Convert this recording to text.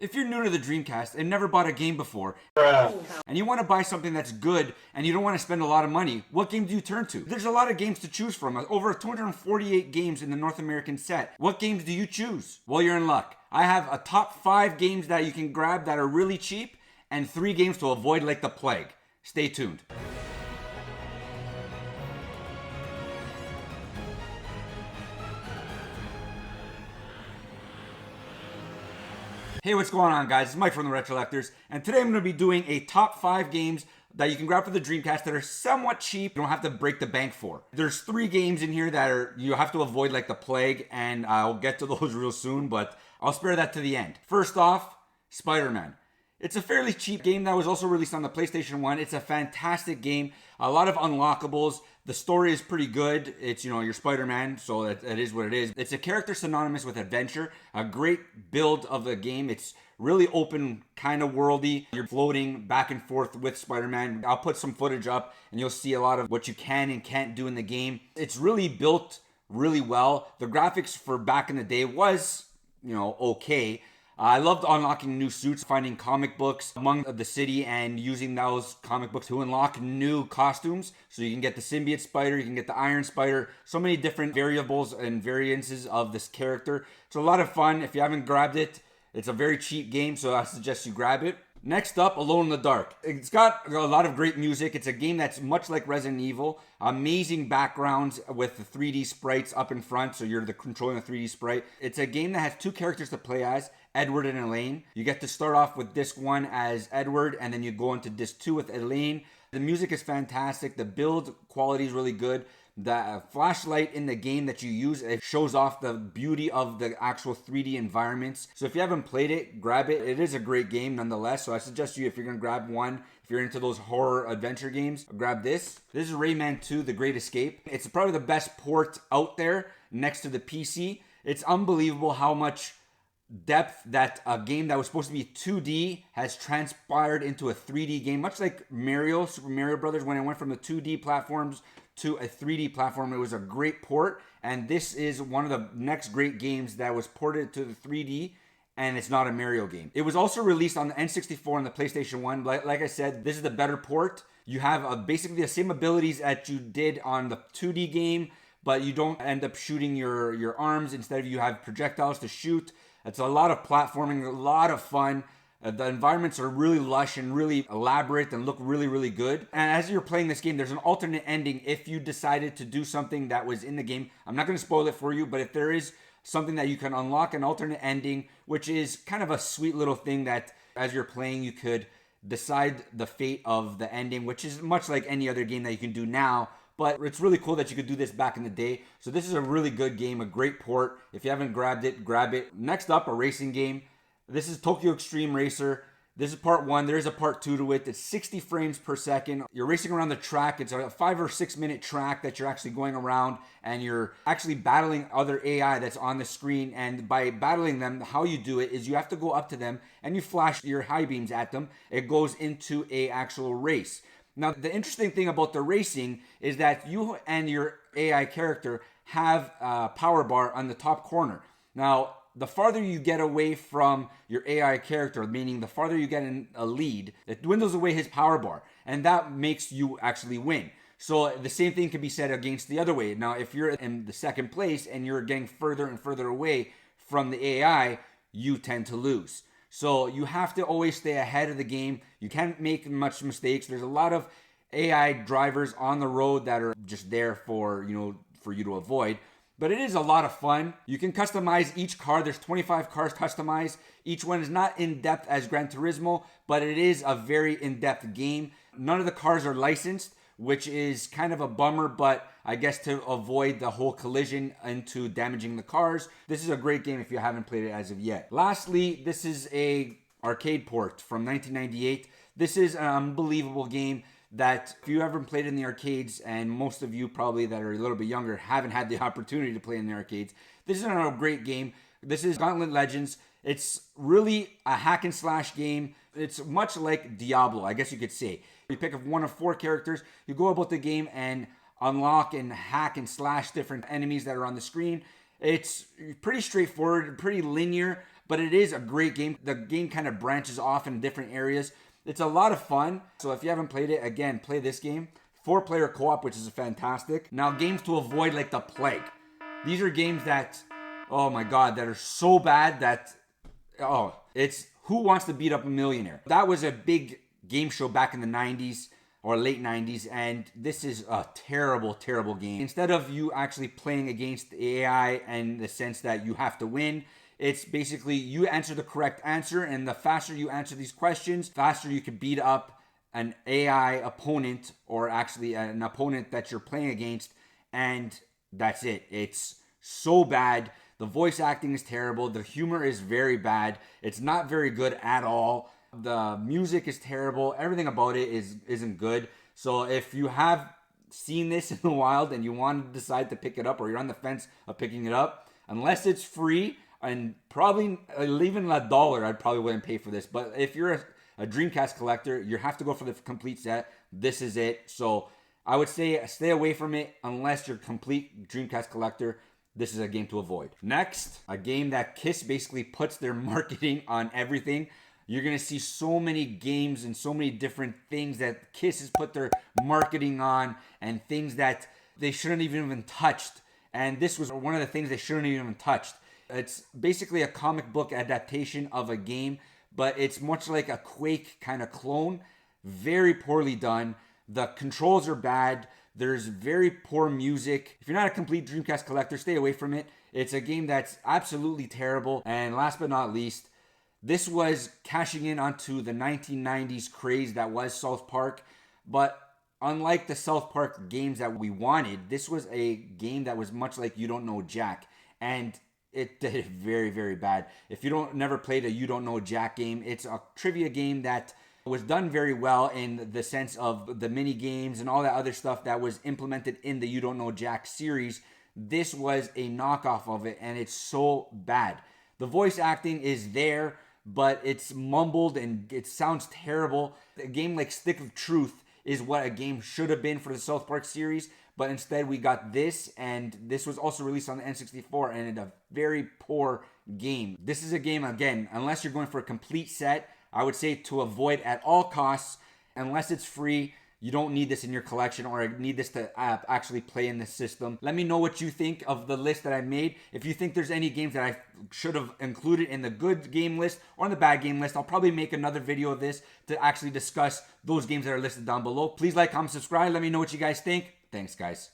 If you're new to the Dreamcast and never bought a game before, and you want to buy something that's good and you don't want to spend a lot of money, what game do you turn to? There's a lot of games to choose from. Over 248 games in the North American set. What games do you choose? Well, you're in luck. I have a top 5 games that you can grab that are really cheap and 3 games to avoid like the plague. Stay tuned. Hey, what's going on, guys? It's Mike from the Retrollectors, and today I'm going to be doing a top 5 games that you can grab for the Dreamcast that are somewhat cheap. You don't have to break the bank for. There's 3 games in here that you have to avoid like the plague, and I'll get to those real soon, but I'll spare that to the end. First off, Spiderman. It's a fairly cheap game that was also released on the PlayStation 1. It's a fantastic game. A lot of unlockables. The story is pretty good. It's, you're Spider-Man, so it is what it is. It's a character synonymous with adventure. A great build of the game. It's really open, kind of worldy. You're floating back and forth with Spider-Man. I'll put some footage up and you'll see a lot of what you can and can't do in the game. It's really built really well. The graphics for back in the day was, okay. I loved unlocking new suits, finding comic books among the city and using those comic books to unlock new costumes. So you can get the symbiote spider, you can get the iron spider, so many different variables and variances of this character. It's a lot of fun. If you haven't grabbed it, it's a very cheap game, so I suggest you grab it. Next up, Alone in the Dark. It's got a lot of great music. It's a game that's much like Resident Evil. Amazing backgrounds with the 3D sprites up in front, so you're controlling the 3D sprite. It's a game that has 2 characters to play as, Edward and Elaine. You get to start off with disc 1 as Edward, and then you go into disc 2 with Elaine. The music is fantastic. The build quality is really good. The flashlight in the game that you use, it shows off the beauty of the actual 3D environments. So if you haven't played it, grab it. It is a great game nonetheless. So I suggest you, if you're going to grab one, if you're into those horror adventure games, grab this. This is Rayman 2, The Great Escape. It's probably the best port out there next to the PC. It's unbelievable how much depth that a game that was supposed to be 2D has transpired into a 3D game, much like Super Mario Brothers, when it went from the 2D platforms to a 3D platform. It was a great port, and this is one of the next great games that was ported to the 3D, and it's not a Mario game. It was also released on the N64 and the PlayStation 1. Like I said, this is the better port. You have basically the same abilities that you did on the 2D game, but you don't end up shooting your arms. Instead, you have projectiles to shoot. It's a lot of platforming, a lot of fun. The environments are really lush and really elaborate and look really, really good. And as you're playing this game, there's an alternate ending if you decided to do something that was in the game. I'm not going to spoil it for you, but if there is something that you can unlock, an alternate ending, which is kind of a sweet little thing that as you're playing, you could decide the fate of the ending, which is much like any other game that you can do now. But it's really cool that you could do this back in the day. So this is a really good game, a great port. If you haven't grabbed it, grab it. Next up, a racing game. This is Tokyo Extreme Racer. This is part 1. There is a part 2 to it. It's 60 frames per second. You're racing around the track. It's a 5 or 6 minute track that you're actually going around, and you're actually battling other AI that's on the screen. And by battling them, how you do it is you have to go up to them and you flash your high beams at them. It goes into a actual race. Now, the interesting thing about the racing is that you and your AI character have a power bar on the top corner. Now, the farther you get away from your AI character, meaning the farther you get in a lead, it dwindles away his power bar, and that makes you actually win. So the same thing can be said against the other way. Now, if you're in the second place and you're getting further and further away from the AI, you tend to lose. So you have to always stay ahead of the game. You can't make much mistakes. There's a lot of AI drivers on the road that are just there for you to avoid. But it is a lot of fun. You can customize each car. There's 25 cars customized. Each one is not in-depth as Gran Turismo, but it is a very in-depth game. None of the cars are licensed, which is kind of a bummer, but I guess to avoid the whole collision into damaging the cars. This is a great game if you haven't played it as of yet. Lastly, this is a arcade port from 1998. This is an unbelievable game that if you haven't played in the arcades, and most of you probably that are a little bit younger haven't had the opportunity to play in the arcades, this is a great game. This is Gauntlet Legends. It's really a hack and slash game. It's much like Diablo, I guess you could say. You pick up one of 4 characters, you go about the game and unlock and hack and slash different enemies that are on the screen. It's pretty straightforward, pretty linear, but it is a great game. The game kind of branches off in different areas. It's a lot of fun. So if you haven't played it, again, play this game. 4-player co-op, which is fantastic. Now, games to avoid like the plague. These are games that, oh my God, that are so bad that, it's Who Wants to Beat Up a Millionaire? That was a big game show back in the 90s or late 90s, and this is a terrible, terrible game. Instead of you actually playing against the AI and the sense that you have to win, it's basically you answer the correct answer, and the faster you answer these questions, faster you can beat up an AI opponent, or actually an opponent that you're playing against, and that's it. It's so bad. The voice acting is terrible. The humor is very bad. It's not very good at all. The music is terrible. Everything about it isn't good. So if you have seen this in the wild and you want to decide to pick it up, or you're on the fence of picking it up, unless it's free, and probably even $1, I probably wouldn't pay for this. But if you're a Dreamcast collector, you have to go for the complete set. This is it. So I would say stay away from it unless you're a complete Dreamcast collector. This is a game to avoid. Next, a game that Kiss basically puts their marketing on everything. You're going to see so many games and so many different things that Kiss has put their marketing on, and things that they shouldn't even touched. And this was one of the things they shouldn't even touched. It's basically a comic book adaptation of a game, but it's much like a Quake kind of clone. Very poorly done. The controls are bad. There's very poor music. If you're not a complete Dreamcast collector, stay away from it. It's a game that's absolutely terrible. And last but not least, this was cashing in onto the 1990s craze that was South Park. But unlike the South Park games that we wanted, this was a game that was much like You Don't Know Jack. And it did it very, very bad. If you never played a You Don't Know Jack game, it's a trivia game that was done very well in the sense of the mini games and all that other stuff that was implemented in the You Don't Know Jack series. This was a knockoff of it, and it's so bad. The voice acting is there, but it's mumbled and it sounds terrible. A game like Stick of Truth is what a game should have been for the South Park series, but instead we got this, and this was also released on the N64, and a very poor game. This is a game, again, unless you're going for a complete set, I would say to avoid at all costs. Unless it's free, you don't need this in your collection, or need this to actually play in the system. Let me know what you think of the list that I made. If you think there's any games that I should have included in the good game list or in the bad game list, I'll probably make another video of this to actually discuss those games that are listed down below. Please like, comment, subscribe. Let me know what you guys think. Thanks, guys.